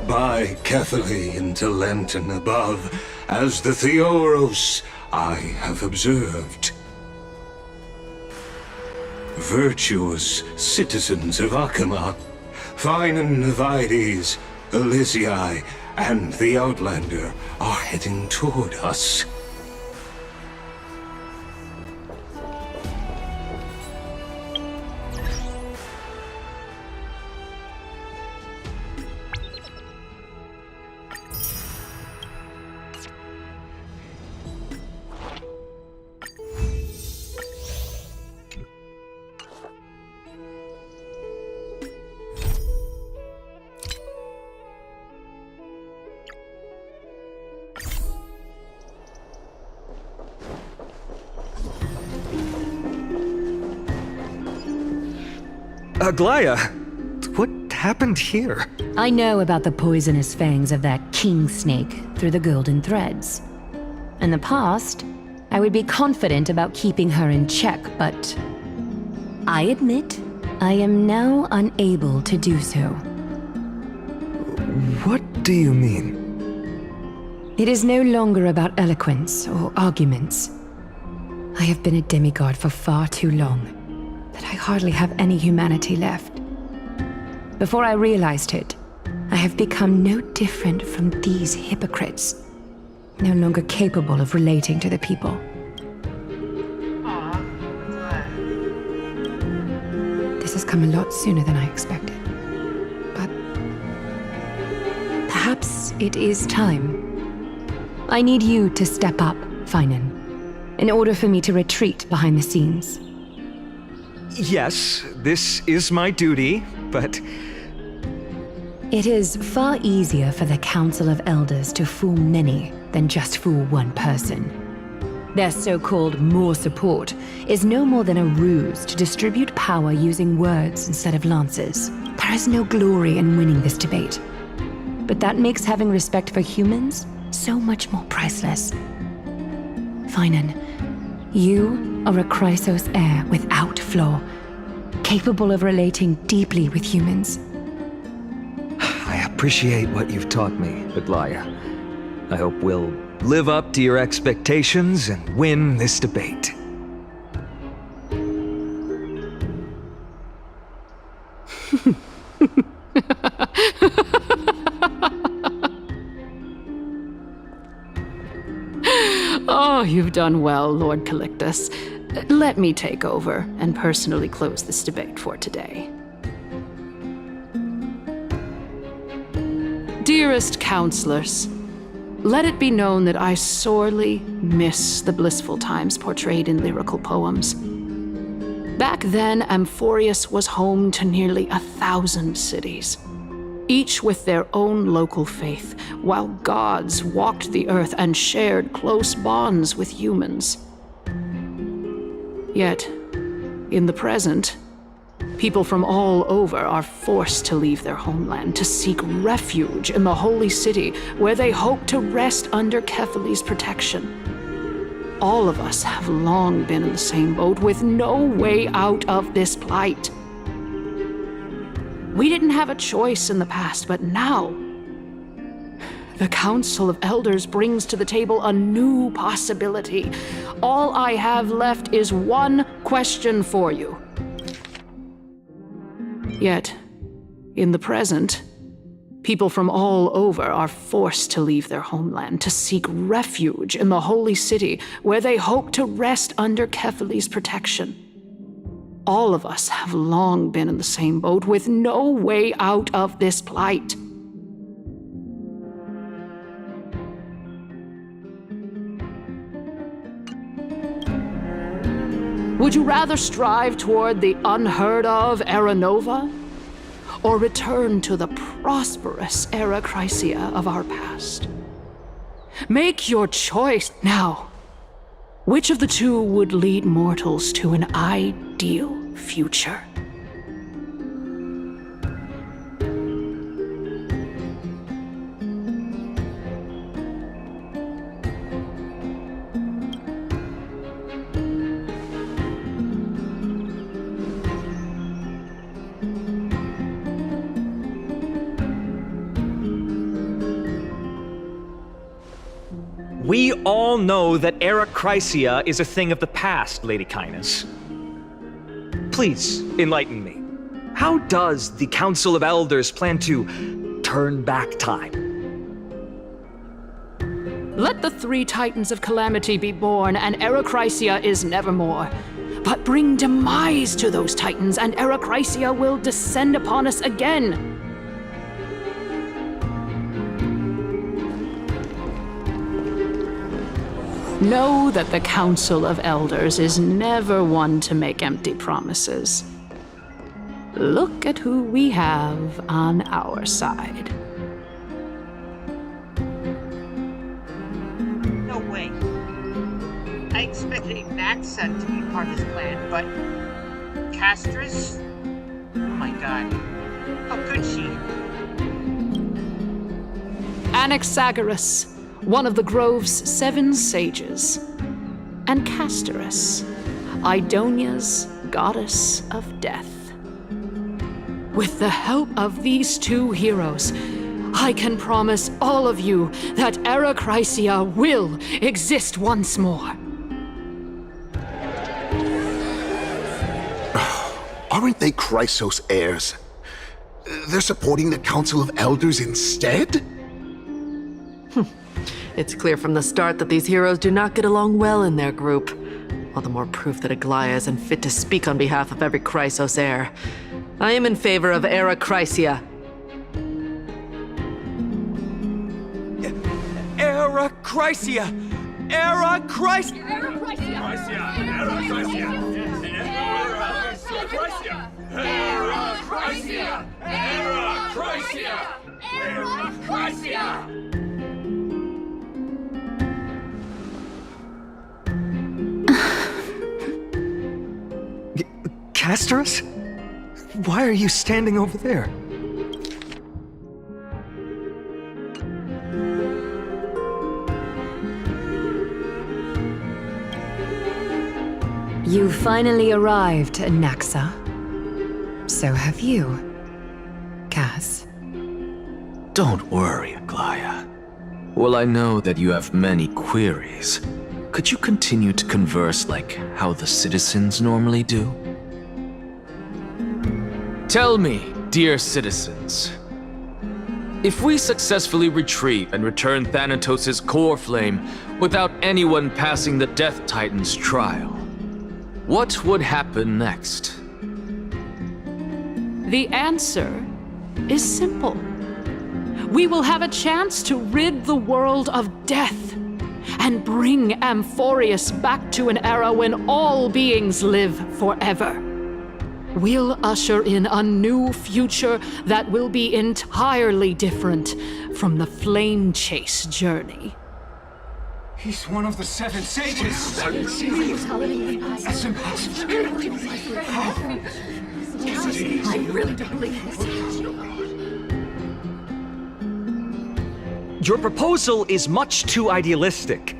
by carefully into Lenten above, as the Theoros I have observed. Virtuous citizens of Akama, Finan Vides, Elysiae, and the Outlander are heading toward us. Aglaya, what happened here? I know about the poisonous fangs of that king snake through the golden threads. In the past, I would be confident about keeping her in check, but I admit I am now unable to do so. What do you mean? It is no longer about eloquence or arguments. I have been a demigod for far too long, that I hardly have any humanity left. Before I realized it, I have become no different from these hypocrites, no longer capable of relating to the people. This has come a lot sooner than I expected. But perhaps it is time. I need you to step up, Finan, in order for me to retreat behind the scenes. Yes, this is my duty, but... It is far easier for the Council of Elders to fool many than just fool one person. Their so-called more support is no more than a ruse to distribute power using words instead of lances. There is no glory in winning this debate. But that makes having respect for humans so much more priceless. Finan, you are a Chrysos heir without flaw, capable of relating deeply with humans. I appreciate what you've taught me, Aglaya. I hope we'll live up to your expectations and win this debate. Oh, you've done well, Lord Calictus. Let me take over and personally close this debate for today. Dearest counselors, let it be known that I sorely miss the blissful times portrayed in lyrical poems. Back then, Amphorius was home to nearly 1,000 cities, each with their own local faith, while gods walked the earth and shared close bonds with humans. Yet, in the present, people from all over are forced to leave their homeland to seek refuge in the holy city, where they hope to rest under Kephalis' protection. All of us have long been in the same boat, with no way out of this plight. We didn't have a choice in the past, but now, the Council of Elders brings to the table a new possibility. All I have left is one question for you. Yet, in the present, people from all over are forced to leave their homeland to seek refuge in the holy city, where they hope to rest under Kephalis' protection. All of us have long been in the same boat, with no way out of this plight. Would you rather strive toward the unheard of Era Nova, or return to the prosperous Era Chrysia of our past? Make your choice now. Which of the two would lead mortals to an ideal future? We all know that Era Chrysia is a thing of the past, Lady Caenis. Please, enlighten me. How does the Council of Elders plan to turn back time? Let the 3 Titans of Calamity be born, and Era Chrysia is nevermore. But bring demise to those Titans, and Era Chrysia will descend upon us again. Know that the Council of Elders is never one to make empty promises. Look at who we have on our side. No way. I expected Naxa to be part of this plan, but Castris? Oh my god. How could she? Anaxagoras, one of the Grove's 7 sages, and Castorus, Idonia's goddess of death. With the help of these 2 heroes, I can promise all of you that Era Chrysia will exist once more. Aren't they Chrysos heirs? They're supporting the Council of Elders instead? It's clear from the start that these heroes do not get along well in their group. All the more proof that Aglaia is unfit to speak on behalf of every Chrysos heir. I am in favor of Era Chrysia. Era Chrysia! Era Chrysia! Era Chrysia! Era Chrysia! Era Chrysia! Era Chrysia! Era Chrysia! Castorus? Why are you standing over there? You finally arrived, Naxa. So have you, Cass. Don't worry, Aglaia. Well, I know that you have many queries. Could you continue to converse like how the citizens normally do? Tell me, dear citizens, if we successfully retrieve and return Thanatos' core flame without anyone passing the Death Titan's trial, what would happen next? The answer is simple. We will have a chance to rid the world of death and bring Amphorius back to an era when all beings live forever. We'll usher in a new future that will be entirely different from the Flame Chase journey. He's one of the 7 sages. That's impossible. I really don't believe this. Your proposal is much too idealistic.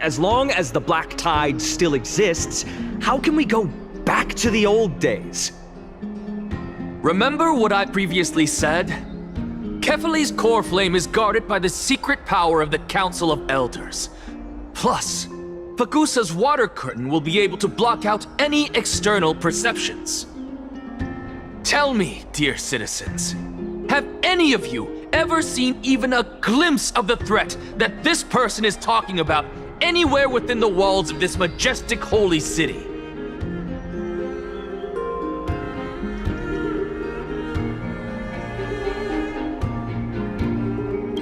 As long as the Black Tide still exists, how can we go back to the old days? Remember what I previously said? Kefali's core flame is guarded by the secret power of the Council of Elders. Plus, Pagusa's water curtain will be able to block out any external perceptions. Tell me, dear citizens, have any of you ever seen even a glimpse of the threat that this person is talking about anywhere within the walls of this majestic holy city?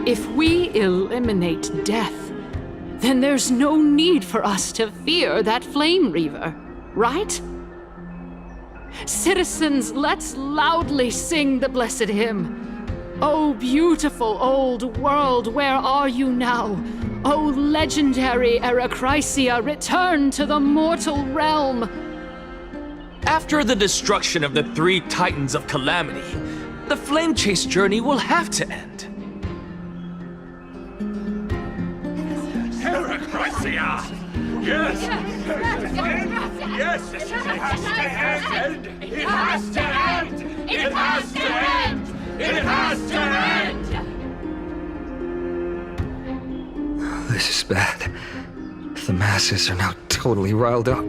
If we eliminate death, then there's no need for us to fear that Flame Reaver, right? Citizens, let's loudly sing the blessed hymn. Oh, beautiful old world, where are you now? Oh, legendary Era Chrysia, return to the mortal realm. After the destruction of the 3 Titans of Calamity, the Flame Chase journey will have to end. Era Chrysia! Yes! Yes! It has to end! It has to end! It has to end! It has to end! This is bad. The masses are now totally riled up.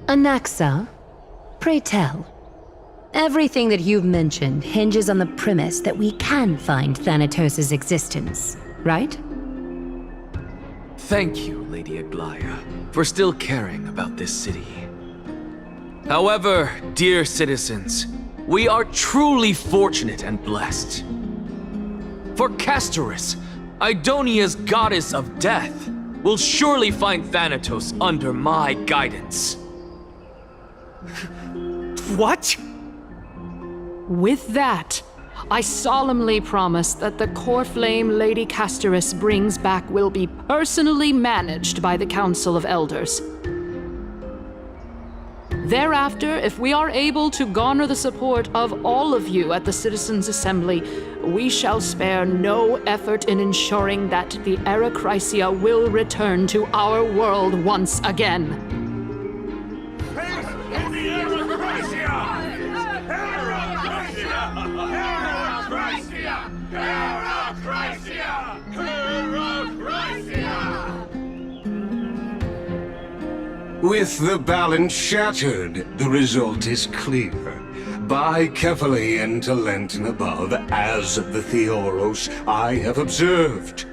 Anaxa, pray tell. Everything that you've mentioned hinges on the premise that we can find Thanatos' existence, right? Thank you, Lady Aglaya, for still caring about this city. However, dear citizens, we are truly fortunate and blessed. For Castoris, Idonia's goddess of death, will surely find Thanatos under my guidance. What? With that, I solemnly promise that the core flame Lady Castoris brings back will be personally managed by the Council of Elders. Thereafter, if we are able to garner the support of all of you at the Citizens' Assembly, we shall spare no effort in ensuring that the Erechrysia will return to our world once again. With the balance shattered, the result is clear. Buy carefully into Lenten above, as the Theoros I have observed.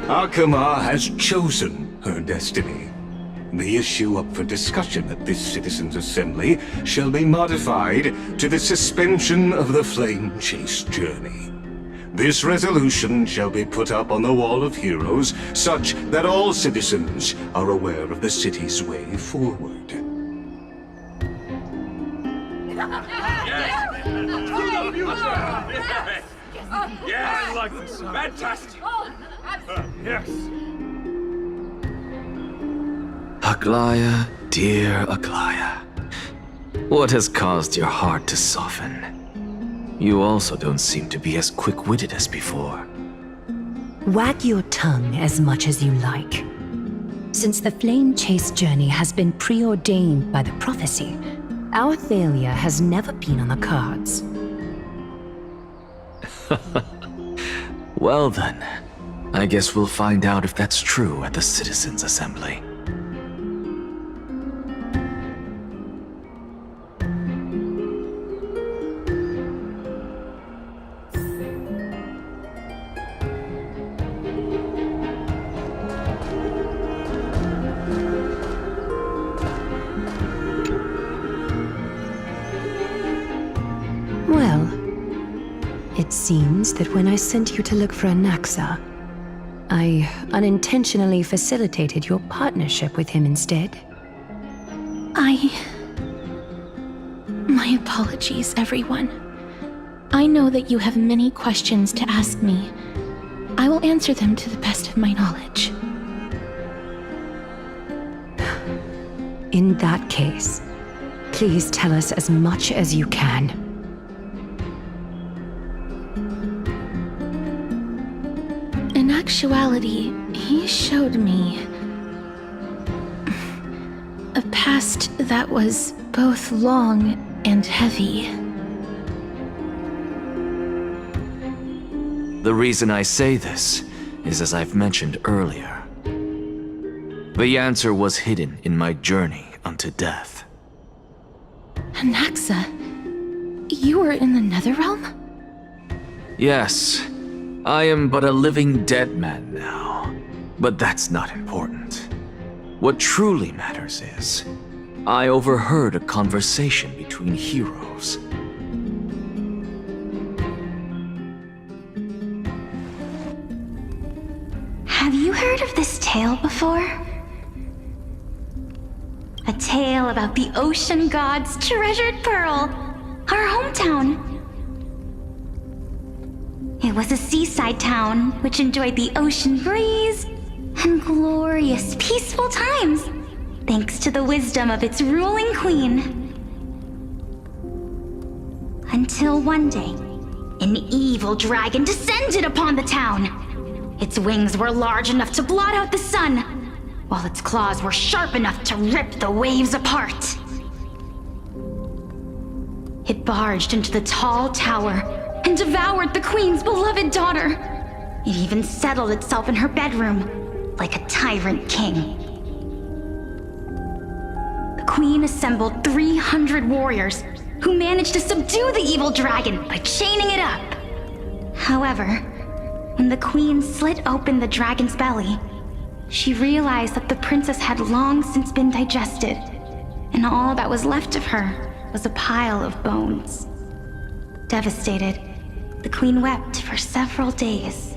Akama has chosen her destiny. The issue up for discussion at this Citizens' Assembly shall be modified to the suspension of the Flame Chase journey. This resolution shall be put up on the Wall of Heroes, such that all citizens are aware of the city's way forward. Yes, I like this. Fantastic. Yes. Aglaya, dear Aglaya, what has caused your heart to soften? You also don't seem to be as quick-witted as before. Wag your tongue as much as you like. Since the Flame Chase journey has been preordained by the prophecy, our failure has never been on the cards. Well then, I guess we'll find out if that's true at the Citizens' Assembly. Well, it seems that when I sent you to look for Anaxa, I unintentionally facilitated your partnership with him instead. My apologies, everyone. I know that you have many questions to ask me. I will answer them to the best of my knowledge. In that case, please tell us as much as you can. In actuality, he showed me a past that was both long and heavy. The reason I say this is as I've mentioned earlier. The answer was hidden in my journey unto death. Anaxa, you were in the Netherrealm? Yes, I am but a living dead man now, but that's not important. What truly matters is, I overheard a conversation between heroes. Have you heard of this tale before? A tale about the ocean god's treasured pearl, our hometown. It was a seaside town which enjoyed the ocean breeze and glorious, peaceful times, thanks to the wisdom of its ruling queen. Until one day, an evil dragon descended upon the town. Its wings were large enough to blot out the sun, while its claws were sharp enough to rip the waves apart. It barged into the tall tower and devoured the queen's beloved daughter. It even settled itself in her bedroom, like a tyrant king. The queen assembled 300 warriors who managed to subdue the evil dragon by chaining it up. However, when the queen slit open the dragon's belly, she realized that the princess had long since been digested, and all that was left of her was a pile of bones. Devastated, the queen wept for several days.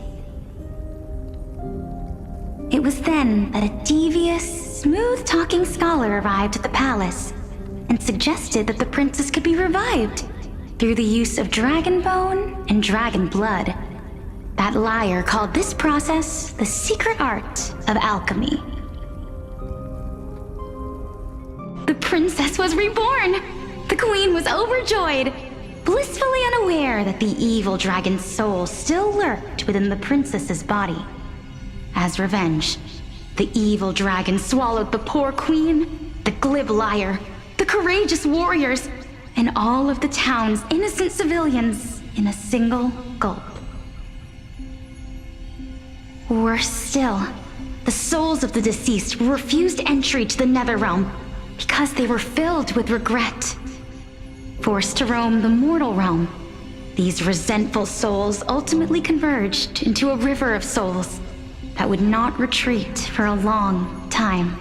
It was then that a devious, smooth-talking scholar arrived at the palace and suggested that the princess could be revived through the use of dragon bone and dragon blood. That liar called this process the secret art of alchemy. The princess was reborn! The queen was overjoyed, blissfully unaware that the evil dragon's soul still lurked within the princess's body. As revenge, the evil dragon swallowed the poor queen, the glib liar, the courageous warriors, and all of the town's innocent civilians in a single gulp. Worse still, the souls of the deceased were refused entry to the Netherrealm because they were filled with regret. Forced to roam the mortal realm, these resentful souls ultimately converged into a river of souls that would not retreat for a long time.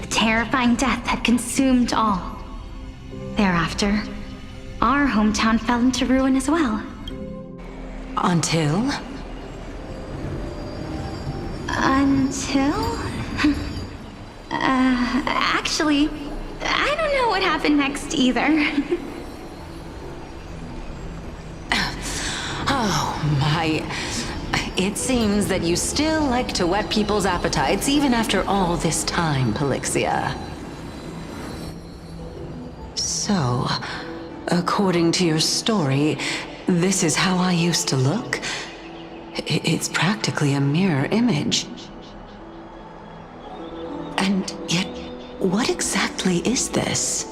The terrifying death had consumed all. Thereafter, our hometown fell into ruin as well. Until? Actually, I don't know what happened next either. Oh, my. It seems that you still like to whet people's appetites even after all this time, Pelixia. So, according to your story, this is how I used to look? It's practically a mirror image. And yet, what exactly is this?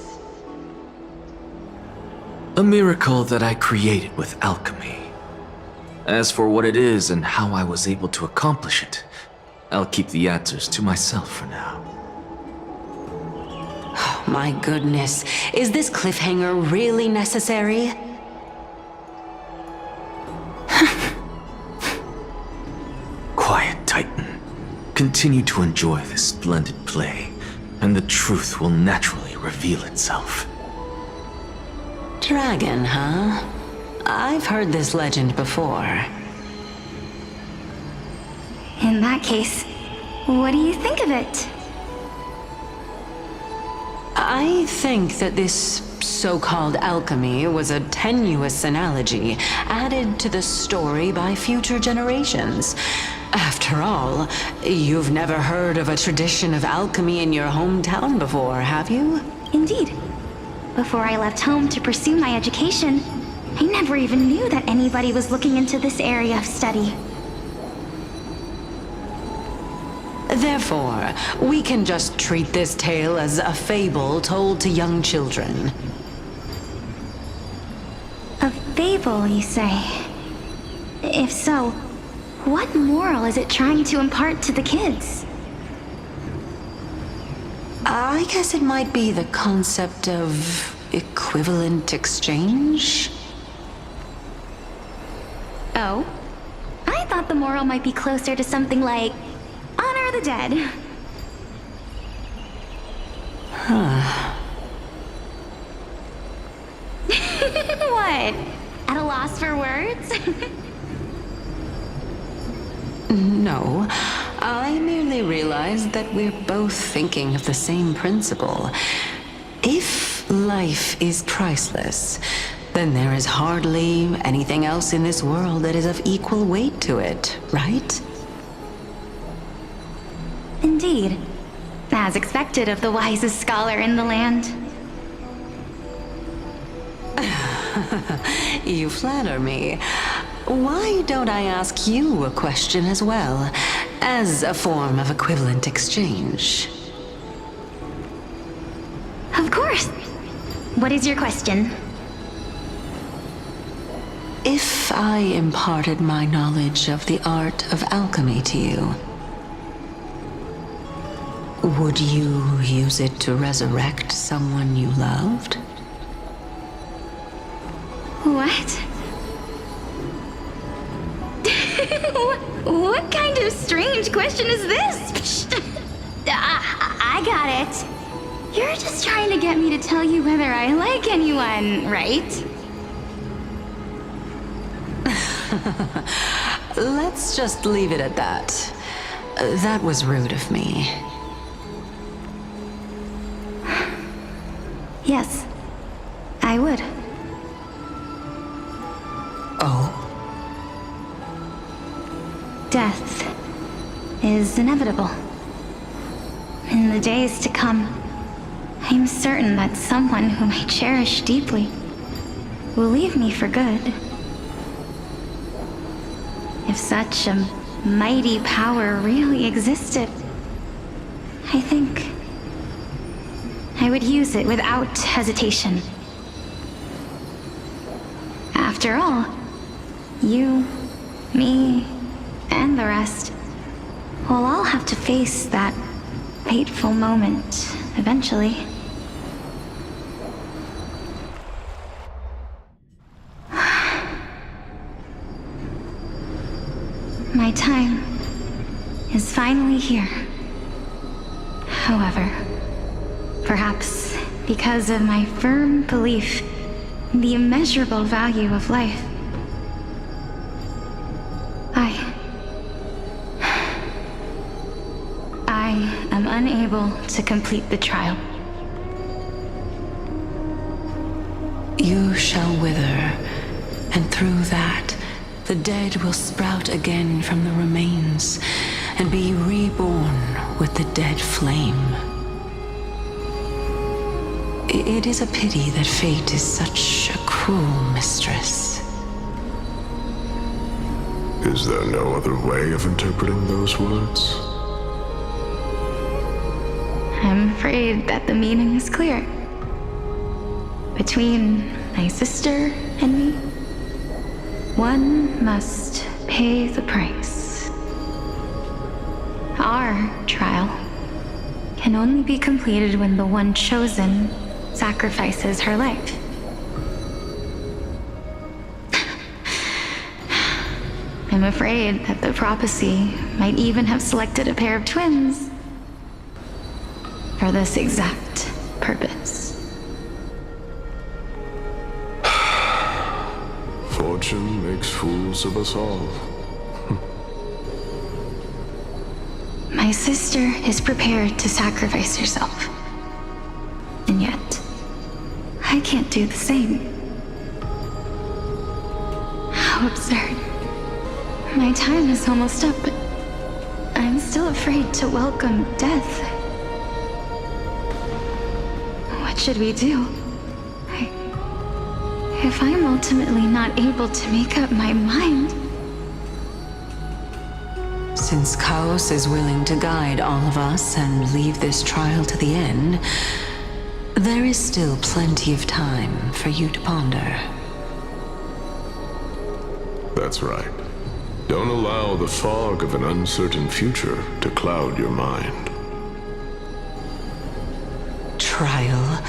A miracle that I created with alchemy. As for what it is and how I was able to accomplish it, I'll keep the answers to myself for now. My goodness, is this cliffhanger really necessary? Quiet, Titan. Continue to enjoy this splendid play, and the truth will naturally reveal itself. Dragon, huh? I've heard this legend before. In that case, what do you think of it? I think that this so-called alchemy was a tenuous analogy added to the story by future generations. After all, you've never heard of a tradition of alchemy in your hometown before, have you? Indeed. Before I left home to pursue my education, I never even knew that anybody was looking into this area of study. Therefore, we can just treat this tale as a fable told to young children. A fable, you say? If so, what moral is it trying to impart to the kids? I guess it might be the concept of equivalent exchange? Oh? I thought the moral might be closer to something like honor the dead. What? At a loss for words? No, I merely realized that we're both thinking of the same principle. If life is priceless, then there is hardly anything else in this world that is of equal weight to it, right? Indeed. As expected of the wisest scholar in the land. You flatter me. Why don't I ask you a question as well, as a form of equivalent exchange? Of course. What is your question? If I imparted my knowledge of the art of alchemy to you, would you use it to resurrect someone you loved? What? What kind of strange question is this? I got it. You're just trying to get me to tell you whether I like anyone, right? Let's just leave it at that. That was rude of me. Yes, I would. Oh? Death is inevitable. In the days to come, I'm certain that someone whom I cherish deeply will leave me for good. If such a mighty power really existed, I think I would use it without hesitation. After all, you, me, and the rest will all have to face that fateful moment eventually. My time is finally here. However, perhaps because of my firm belief in the immeasurable value of life, I am unable to complete the trial. You shall wither, and through that, the dead will sprout again from the remains and be reborn with the dead flame. It is a pity that fate is such a cruel mistress. Is there no other way of interpreting those words? I'm afraid that the meaning is clear. Between my sister and me, one must pay the price. Our trial can only be completed when the one chosen sacrifices her life. I'm afraid that the prophecy might even have selected a pair of twins for this exact purpose. Fortune makes fools of us all. My sister is prepared to sacrifice herself. And yet, I can't do the same. How absurd. My time is almost up, but I'm still afraid to welcome death. What should we do? If I'm ultimately not able to make up my mind... Since Caos is willing to guide all of us and leave this trial to the end, there is still plenty of time for you to ponder. That's right. Don't allow the fog of an uncertain future to cloud your mind. Trial,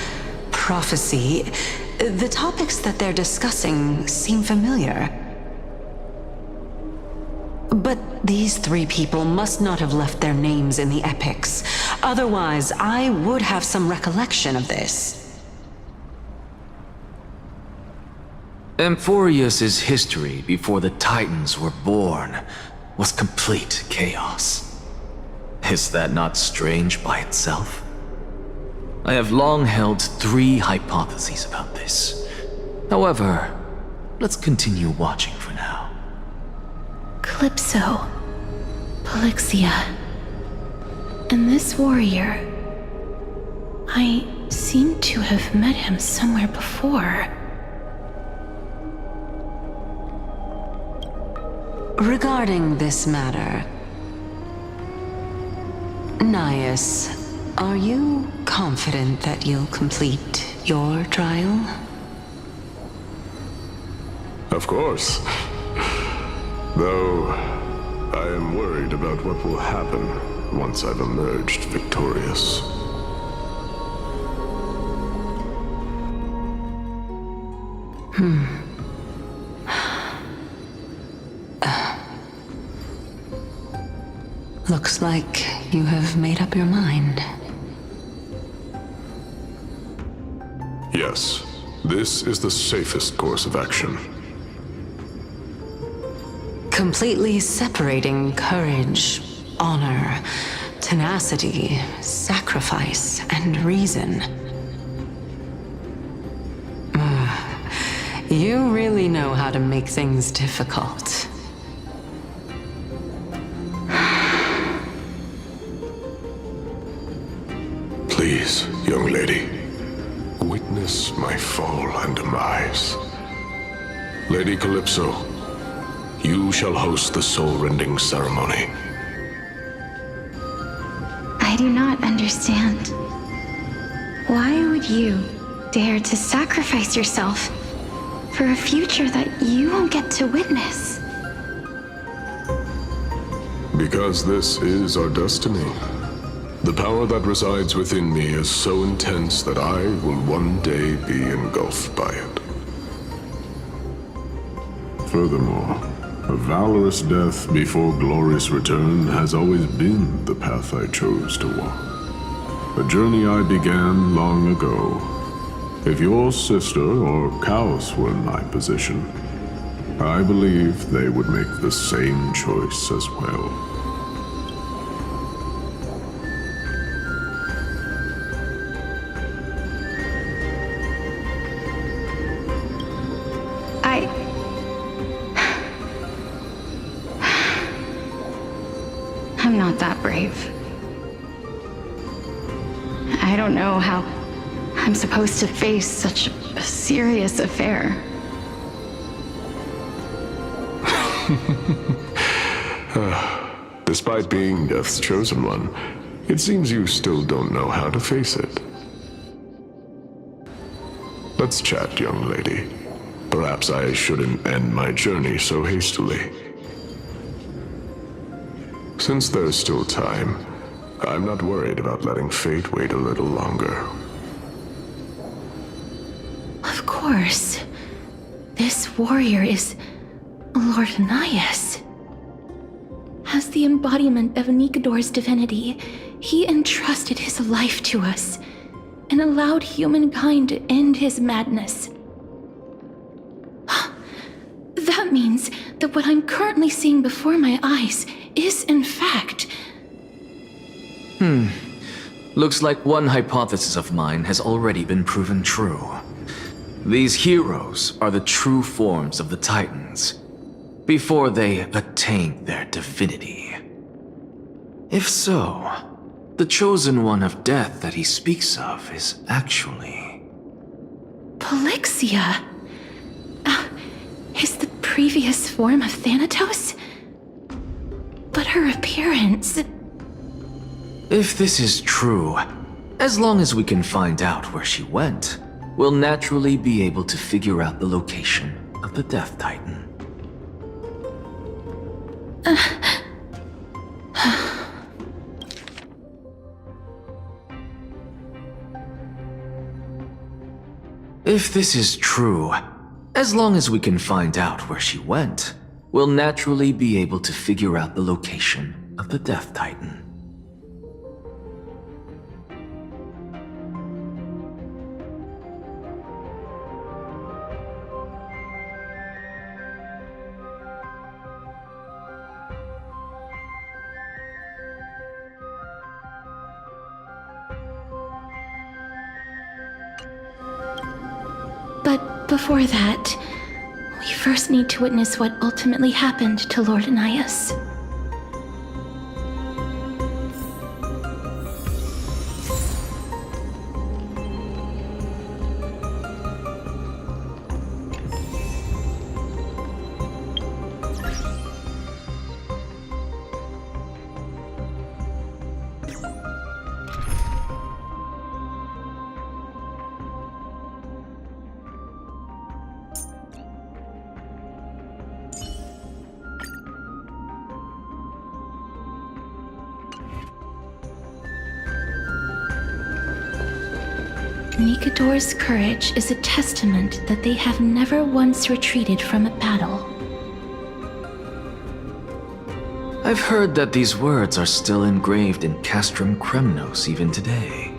prophecy, the topics that they're discussing seem familiar. But these three people must not have left their names in the epics. Otherwise, I would have some recollection of this. Amphorius's history before the Titans were born was complete chaos. Is that not strange by itself? I have long held three hypotheses about this. However, let's continue watching for now. Calypso, Polixia, and this warrior. I seem to have met him somewhere before. Regarding this matter, Nias, are you confident that you'll complete your trial? Of course. Though, I am worried about what will happen once I've emerged victorious. Looks like you have made up your mind. Yes, this is the safest course of action. Completely separating courage, honor, tenacity, sacrifice, and reason. You really know how to make things difficult. Please, young lady, witness my fall and demise. Lady Calypso, you shall host the soul-rending ceremony. I do not understand. Why would you dare to sacrifice yourself for a future that you won't get to witness? Because this is our destiny. The power that resides within me is so intense that I will one day be engulfed by it. Furthermore, a valorous death before glorious return has always been the path I chose to walk. A journey I began long ago. If your sister or Caenis were in my position, I believe they would make the same choice as well. I'm not that brave. I don't know how I'm supposed to face such a serious affair. Despite being Death's chosen one, it seems you still don't know how to face it. Let's chat, young lady. Perhaps I shouldn't end my journey so hastily. Since there's still time, I'm not worried about letting fate wait a little longer. Of course. This warrior is Lord Anias. As the embodiment of Nikador's divinity, he entrusted his life to us and allowed humankind to end his madness. That means that what I'm currently seeing before my eyes is, in fact... Looks like one hypothesis of mine has already been proven true. These heroes are the true forms of the Titans, before they attained their divinity. If so, the chosen one of death that he speaks of is actually... Polixia? Is the previous form of Thanatos? But her appearance... If this is true, as long as we can find out where she went, we'll naturally be able to figure out the location of the Death Titan. If this is true, as long as we can find out where she went, we'll naturally be able to figure out the location of the Death Titan. But before that, we first need to witness what ultimately happened to Lord Anias. Nikador's courage is a testament that they have never once retreated from a battle. I've heard that these words are still engraved in Castrum Kremnos even today.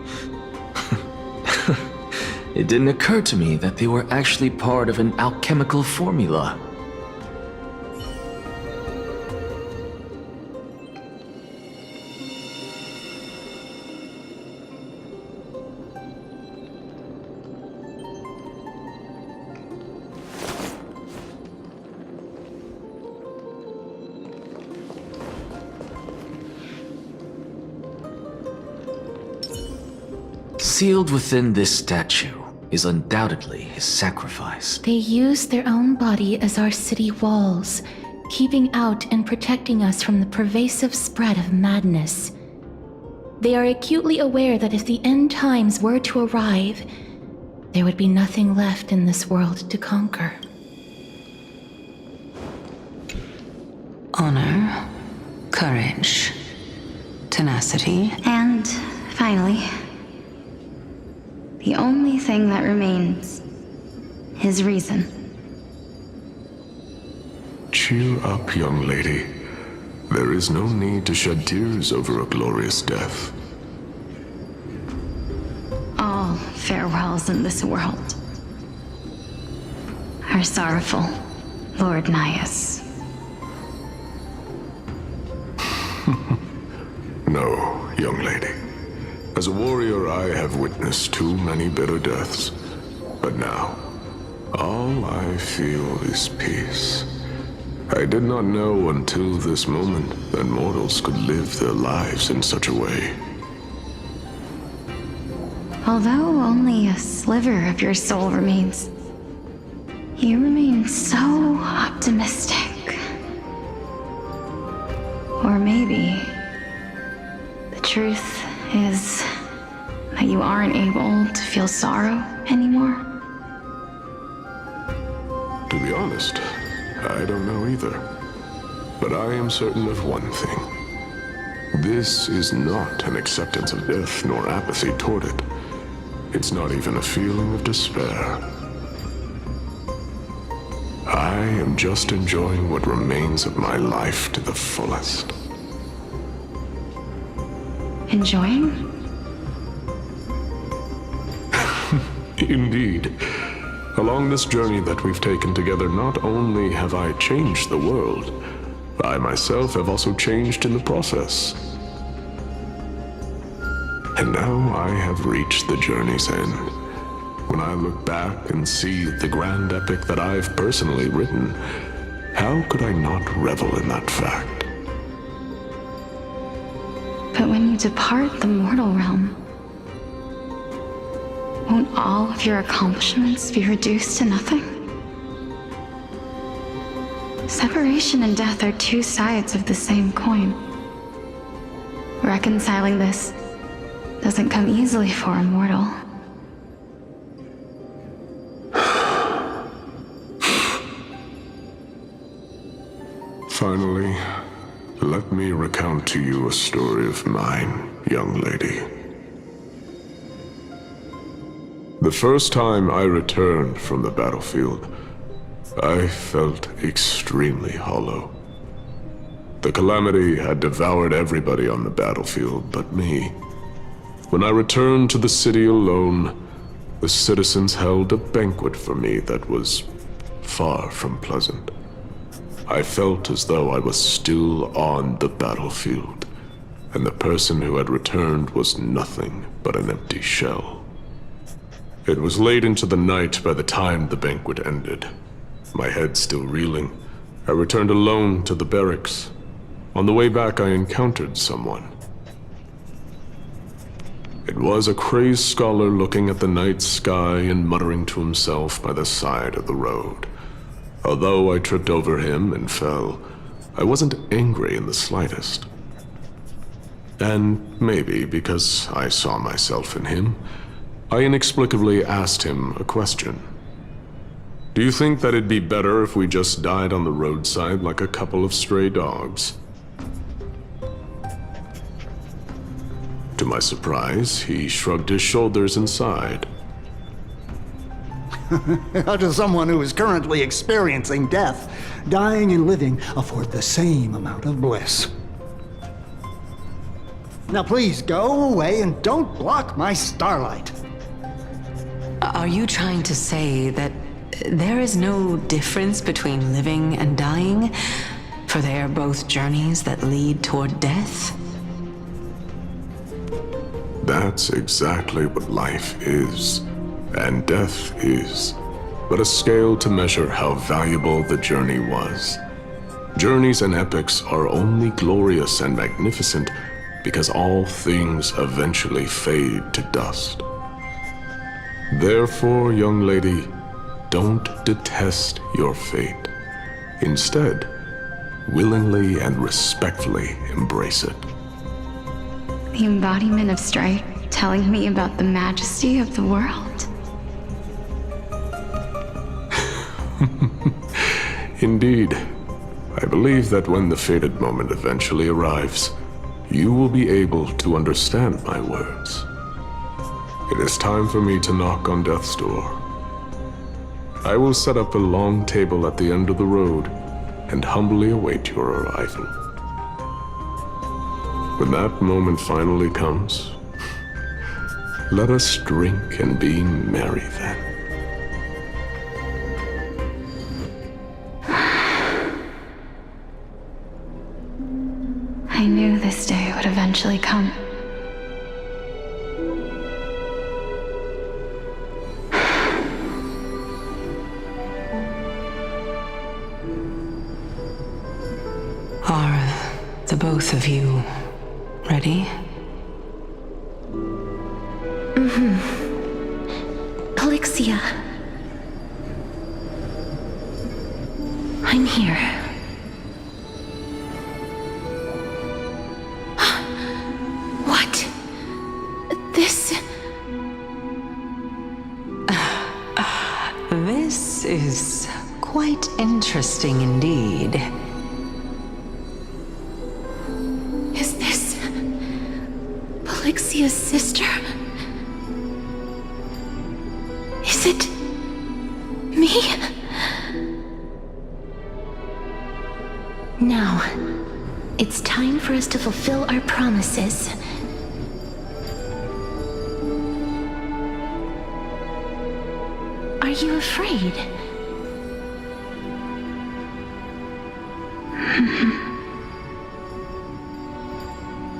It didn't occur to me that they were actually part of an alchemical formula. Sealed within this statue is undoubtedly his sacrifice. They use their own body as our city walls, keeping out and protecting us from the pervasive spread of madness. They are acutely aware that if the end times were to arrive, there would be nothing left in this world to conquer. Honor, courage, tenacity. And finally, the only thing that remains is reason. Cheer up, young lady. There is no need to shed tears over a glorious death. All farewells in this world are sorrowful, Lord Nias. No, young lady. As a warrior, I have witnessed too many bitter deaths. But now, all I feel is peace. I did not know until this moment that mortals could live their lives in such a way. Although only a sliver of your soul remains, you remain so optimistic. Or maybe the truth is that you aren't able to feel sorrow anymore. To be honest, I don't know either. But I am certain of one thing. This is not an acceptance of death nor apathy toward it. It's not even a feeling of despair. I am just enjoying what remains of my life to the fullest. Enjoying? Indeed. Along this journey that we've taken together, not only have I changed the world, I myself have also changed in the process. And now I have reached the journey's end. When I look back and see the grand epic that I've personally written, how could I not revel in that fact? But when you depart the mortal realm, won't all of your accomplishments be reduced to nothing? Separation and death are two sides of the same coin. Reconciling this doesn't come easily for a mortal. Finally, let me recount to you a story of mine, young lady. The first time I returned from the battlefield, I felt extremely hollow. The calamity had devoured everybody on the battlefield but me. When I returned to the city alone, the citizens held a banquet for me that was far from pleasant. I felt as though I was still on the battlefield, and the person who had returned was nothing but an empty shell. It was late into the night by the time the banquet ended. My head still reeling, I returned alone to the barracks. On the way back, I encountered someone. It was a crazed scholar looking at the night sky and muttering to himself by the side of the road. Although I tripped over him and fell, I wasn't angry in the slightest. And maybe because I saw myself in him, I inexplicably asked him a question. Do you think that it'd be better if we just died on the roadside like a couple of stray dogs? To my surprise, he shrugged his shoulders and sighed. How does someone who is currently experiencing death, dying and living, afford the same amount of bliss? Now please go away and don't block my starlight. Are you trying to say that there is no difference between living and dying? For they are both journeys that lead toward death? That's exactly what life is, and death is, but a scale to measure how valuable the journey was. Journeys and epics are only glorious and magnificent because all things eventually fade to dust. Therefore, young lady, don't detest your fate. Instead, willingly and respectfully embrace it. The embodiment of strife telling me about the majesty of the world. Indeed. I believe that when the fated moment eventually arrives, you will be able to understand my words. It is time for me to knock on death's door. I will set up a long table at the end of the road and humbly await your arrival. When that moment finally comes, let us drink and be merry then. I knew this day would eventually come. Are the both of you ready? Polixia. I'm here. What? This... This is quite interesting indeed. Is this... Polixia's sister? Is it... me? Now, it's time for us to fulfill our promises. Are you afraid?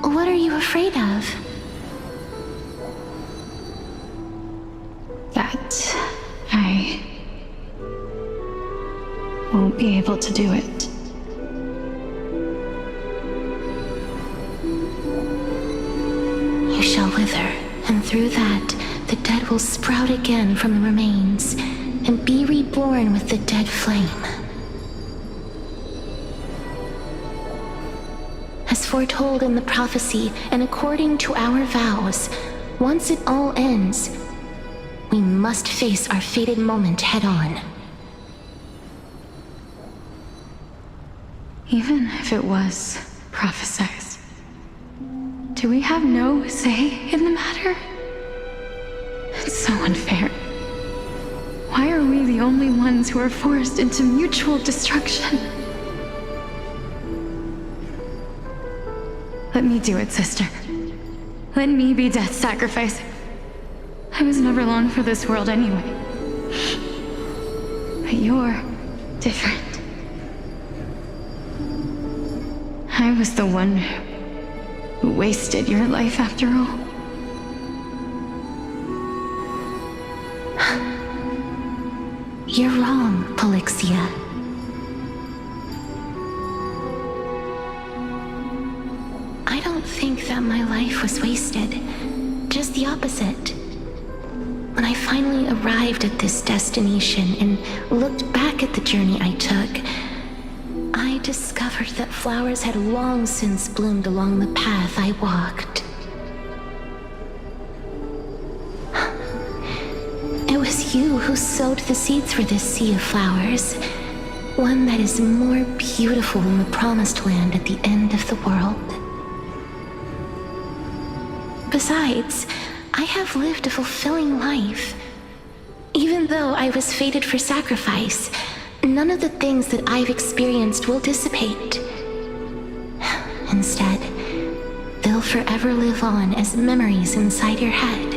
What are you afraid of? That I won't be able to do it. You shall wither, and through that, the dead will sprout again from the remains, and be reborn with the dead flame. As foretold in the prophecy, and according to our vows, once it all ends, we must face our fated moment head-on. Even if it was prophesied, do we have no say in the matter? It's so unfair. Why are we the only ones who are forced into mutual destruction? Let me do it, sister. Let me be death's sacrifice. I was never long for this world anyway. But you're different. I was the one who wasted your life after all. You're wrong, Polixia. I don't think that my life was wasted. Just the opposite. When I finally arrived at this destination and looked back at the journey I took, I discovered that flowers had long since bloomed along the path I walked. It was you who sowed the seeds for this sea of flowers, one that is more beautiful than the promised land at the end of the world. Besides, I have lived a fulfilling life. Even though I was fated for sacrifice, none of the things that I've experienced will dissipate. Instead, they'll forever live on as memories inside your head.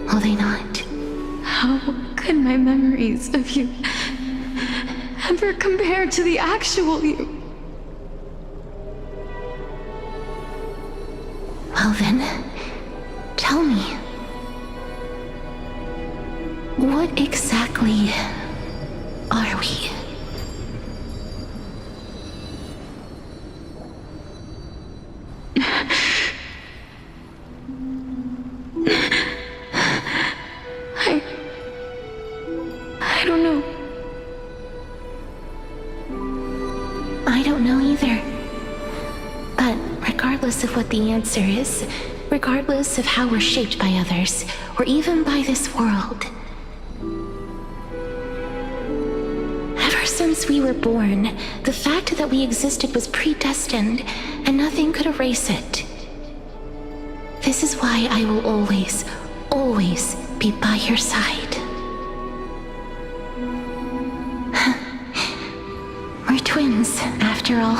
Will they not? How could my memories of you ever compare to the actual you? Well then, tell me. What exactly are we? I don't know. I don't know either. But regardless of what the answer is, regardless of how we're shaped by others, or even by this world, ever since we were born, the fact that we existed was predestined, and nothing could erase it. This is why I will always, always be by your side. We're twins, after all.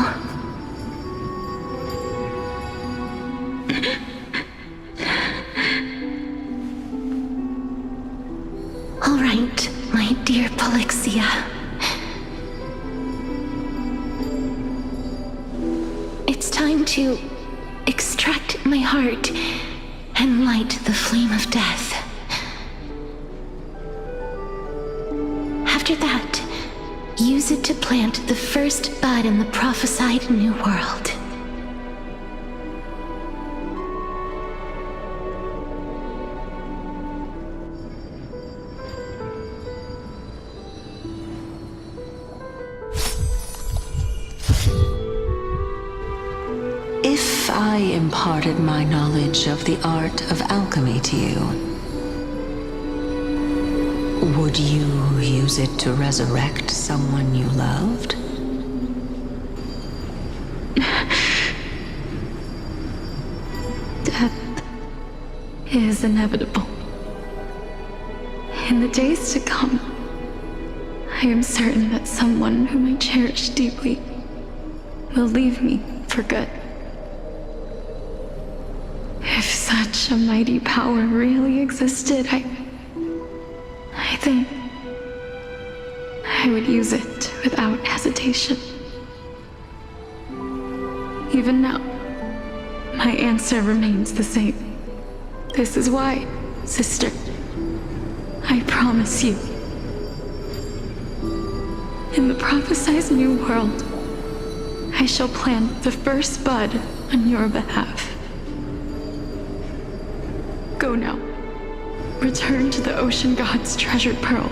All right, my dear Polixia. It's time to extract my heart and light the flame of death. After that, use it to plant the first bud in the prophesied new world. If I imparted my knowledge of the art of alchemy to you, would you use it to resurrect someone you loved? Death is inevitable. In the days to come, I am certain that someone whom I cherish deeply will leave me for good. If such a mighty power really existed, I think I would use it without hesitation. Even now, my answer remains the same. This is why, sister, I promise you, in the prophesied new world, I shall plant the first bud on your behalf. Go now. Return to the ocean god's treasured pearl,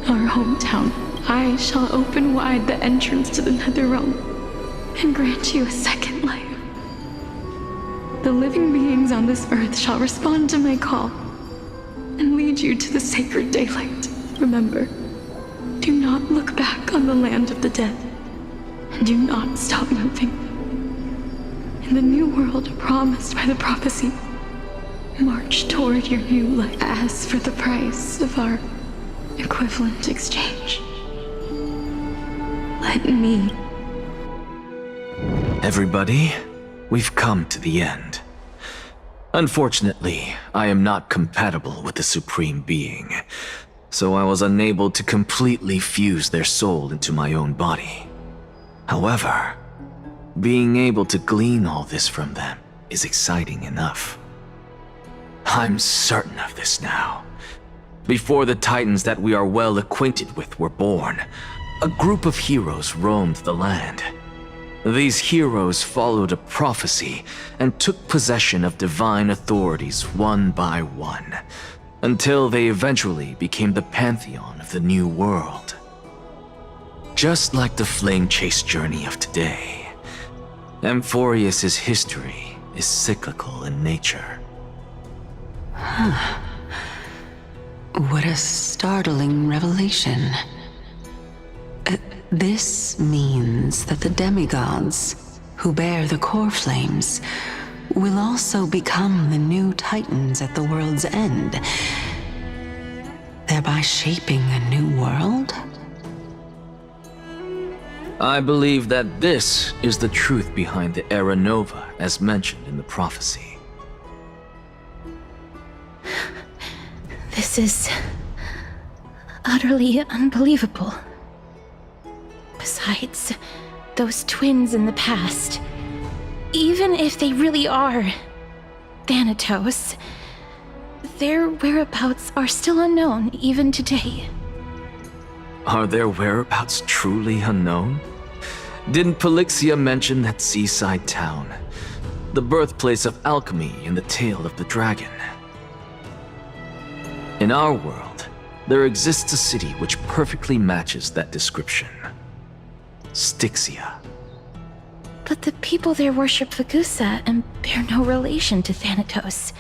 our hometown. I shall open wide the entrance to the nether realm and grant you a second life. The living beings on this earth shall respond to my call and lead you to the sacred daylight. Remember, do not look back on the land of the dead, and do not stop moving. In the new world promised by the prophecy, march toward your new life. As for the price of our equivalent exchange, let me. Everybody, we've come to the end. Unfortunately, I am not compatible with the Supreme Being, so I was unable to completely fuse their soul into my own body. However, being able to glean all this from them is exciting enough. I'm certain of this now. Before the Titans that we are well acquainted with were born, a group of heroes roamed the land. These heroes followed a prophecy and took possession of divine authorities one by one, until they eventually became the pantheon of the new world. Just like the flame chase journey of today, Amphorius's history is cyclical in nature. What a startling revelation. This means that the demigods, who bear the core flames, will also become the new Titans at the world's end. shaping a new world? I believe that this is the truth behind the Era Nova, as mentioned in the prophecy. This is utterly unbelievable. Besides, those twins in the past, even if they really are Thanatos, their whereabouts are still unknown even today. Are their whereabouts truly unknown? Didn't Polixia mention that seaside town, the birthplace of alchemy in the Tale of the Dragon? In our world, there exists a city which perfectly matches that description. Styxia. But the people there worship Fagusa and bear no relation to Thanatos.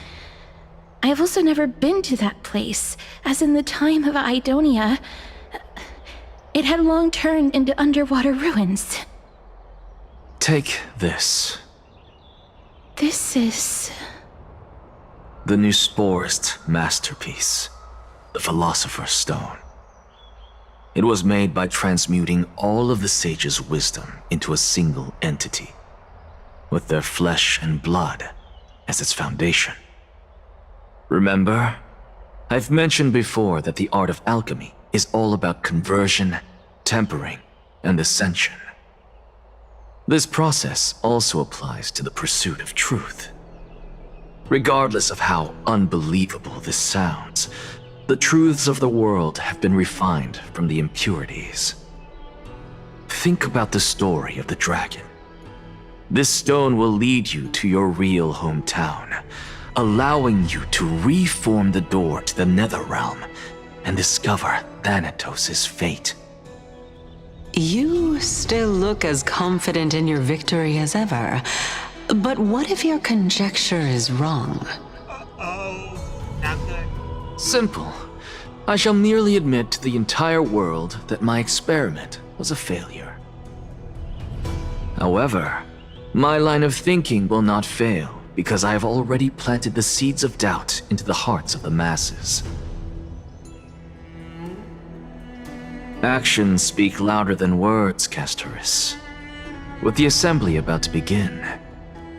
I have also never been to that place, as in the time of Idonia, it had long turned into underwater ruins. Take this. This is... the Nusporist masterpiece, the Philosopher's Stone. It was made by transmuting all of the sages' wisdom into a single entity, with their flesh and blood as its foundation. Remember, I've mentioned before that the art of alchemy is all about conversion, tempering, and ascension. This process also applies to the pursuit of truth. Regardless of how unbelievable this sounds, the truths of the world have been refined from the impurities. Think about the story of the dragon. This stone will lead you to your real hometown, allowing you to reform the door to the Netherrealm and discover Thanatos' fate. You still look as confident in your victory as ever. But what if your conjecture is wrong? Uh-oh. Not good. Simple. I shall merely admit to the entire world that my experiment was a failure. However, my line of thinking will not fail because I have already planted the seeds of doubt into the hearts of the masses. Actions speak louder than words, Caenis. With the assembly about to begin,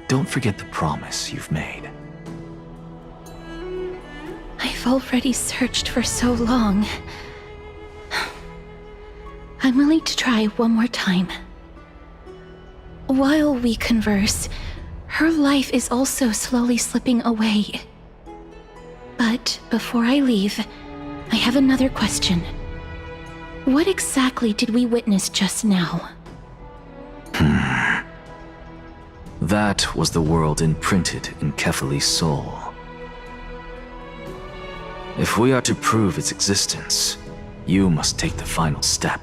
don't forget the promise you've made. I've already searched for so long. I'm willing to try one more time. While we converse, her life is also slowly slipping away. But before I leave, I have another question. What exactly did we witness just now? That was the world imprinted in Kefali's soul. If we are to prove its existence, you must take the final step.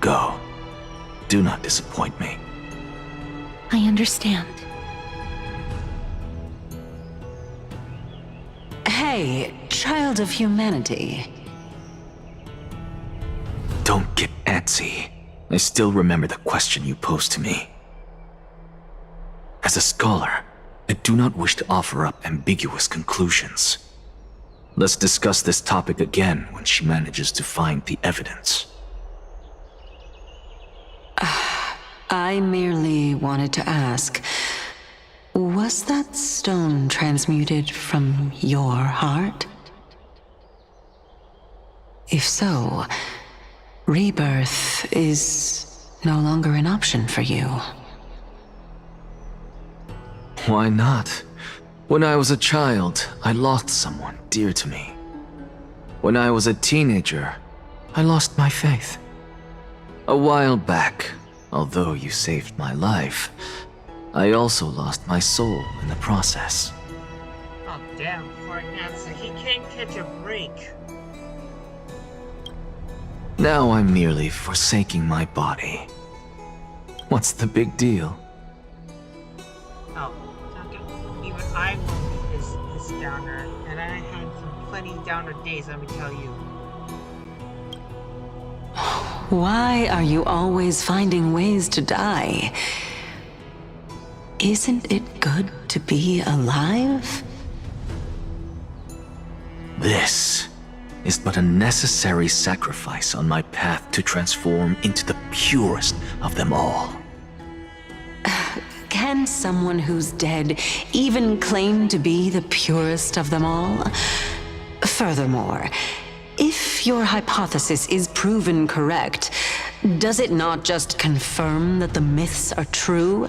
Go. Do not disappoint me. I understand. Hey, child of humanity. Don't get antsy. I still remember the question you posed to me. As a scholar, I do not wish to offer up ambiguous conclusions. Let's discuss this topic again when she manages to find the evidence. I merely wanted to ask, was that stone transmuted from your heart? If so, rebirth is no longer an option for you. Why not? When I was a child, I lost someone dear to me. When I was a teenager, I lost my faith. A while back, although you saved my life, I also lost my soul in the process. Oh, damn, poor Nancy. He can't catch a break. Now I'm merely forsaking my body. What's the big deal? Oh, even I won't be this downer, and I had some plenty downer days, let me tell you. Why are you always finding ways to die? Isn't it good to be alive? This is but a necessary sacrifice on my path to transform into the purest of them all. Can someone who's dead even claim to be the purest of them all? Furthermore, if your hypothesis is proven correct, does it not just confirm that the myths are true,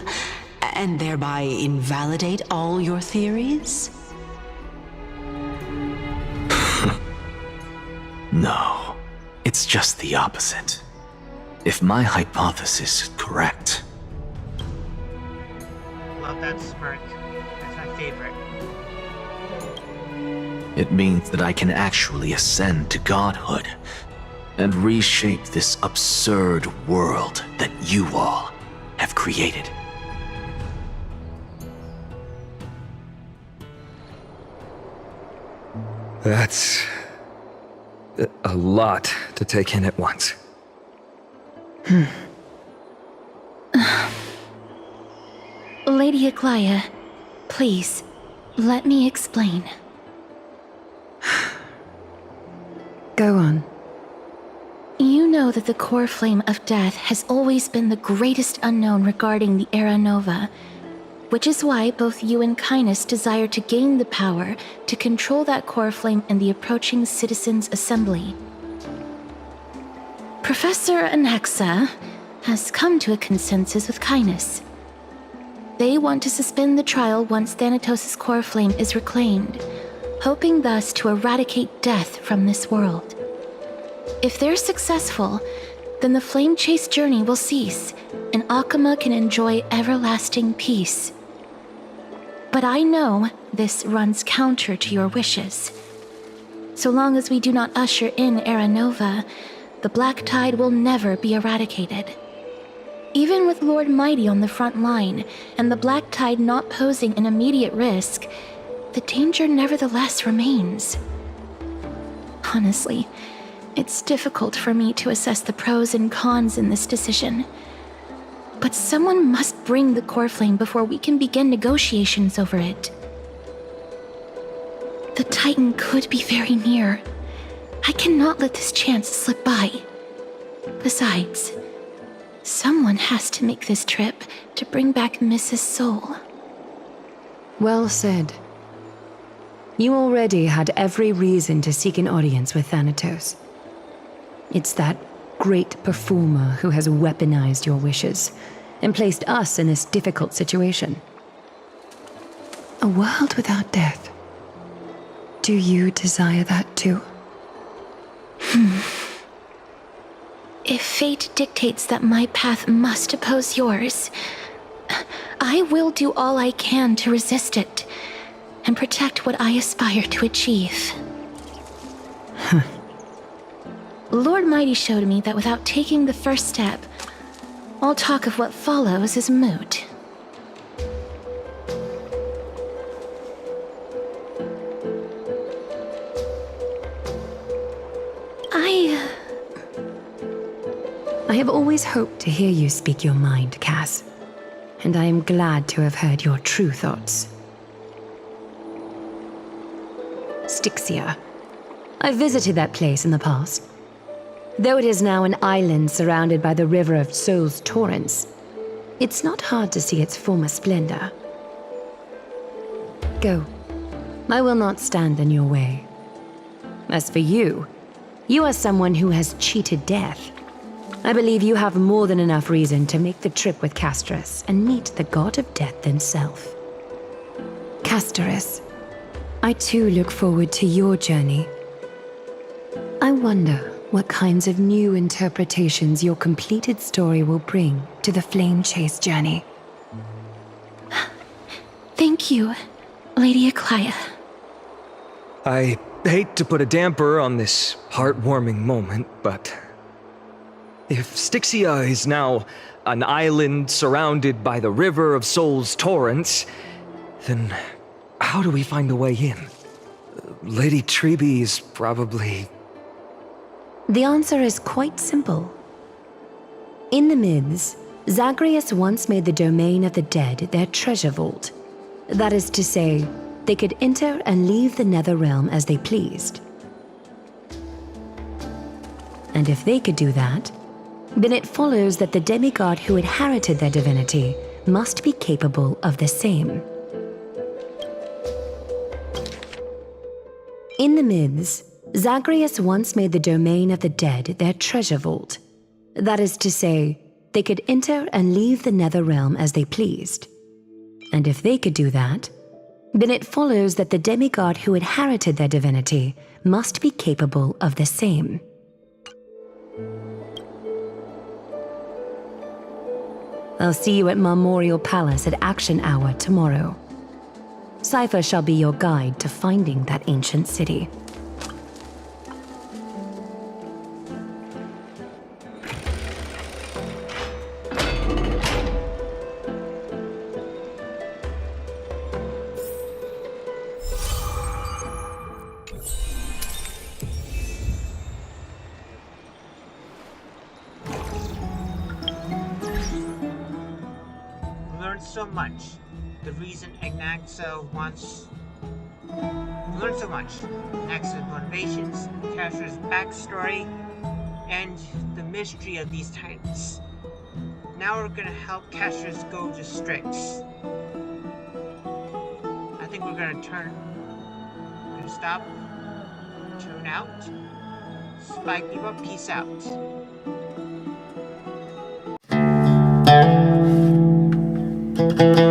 and thereby invalidate all your theories? No, it's just the opposite. If my hypothesis is correct, Love that smirk. That's my favorite. it means that I can actually ascend to godhood and reshape this absurd world that you all have created. That's a lot to take in at once. Lady Aglaia, please, let me explain. Go on. You know that the core flame of death has always been the greatest unknown regarding the Era Nova, which is why both you and Caenis desire to gain the power to control that core flame in the approaching Citizens' Assembly. Professor Anaxa has come to a consensus with Caenis. They want to suspend the trial once Thanatos' core flame is reclaimed, hoping thus to eradicate death from this world. If they're successful, then the flame chase journey will cease, and Akama can enjoy everlasting peace. But I know this runs counter to your wishes. So long as we do not usher in Era Nova, the Black Tide will never be eradicated. Even with Lord Mighty on the front line, and the Black Tide not posing an immediate risk, the danger nevertheless remains. Honestly, it's difficult for me to assess the pros and cons in this decision. But someone must bring the core flame before we can begin negotiations over it. The Titan could be very near. I cannot let this chance slip by. Besides, someone has to make this trip to bring back Mrs. Soul. Well said. You already had every reason to seek an audience with Thanatos. It's that great performer who has weaponized your wishes and placed us in this difficult situation. A world without death. Do you desire that too? If fate dictates that my path must oppose yours, I will do all I can to resist it and protect what I aspire to achieve. Lord Mighty showed me that without taking the first step, all talk of what follows is moot. I have always hoped to hear you speak your mind, Cass. And I am glad to have heard your true thoughts. Styxia. I visited that place in the past. Though it is now an island surrounded by the river of Souls Torrents, it's not hard to see its former splendor. Go. I will not stand in your way. As for you, you are someone who has cheated death. I believe you have more than enough reason to make the trip with Casterus and meet the god of death himself. Casterus, I too look forward to your journey. I wonder what kinds of new interpretations your completed story will bring to the Flame Chase journey. Thank you, Lady Aglaia. I hate to put a damper on this heartwarming moment, but if Styxia is now an island surrounded by the river of Souls Torrents, then how do we find a way in? Lady Trebe is probably... The answer is quite simple. In the myths, Zagreus once made the domain of the dead their treasure vault. That is to say, they could enter and leave the Nether Realm as they pleased. And if they could do that, then it follows that the demigod who inherited their divinity must be capable of the same. In the myths, Zagreus once made the domain of the dead their treasure vault. That is to say, they could enter and leave the nether realm as they pleased. And if they could do that, then it follows that the demigod who inherited their divinity must be capable of the same. I'll see you at Marmorial Palace at Action Hour tomorrow. Cypher shall be your guide to finding that ancient city. So much. The reason Ignaxa wants... We learned so much. Ignaxa's motivations, Castor's backstory, and the mystery of these titans. Now we're gonna help Castor's go to Strix. I think we're gonna stop, tune out, spike people, peace out. Thank you.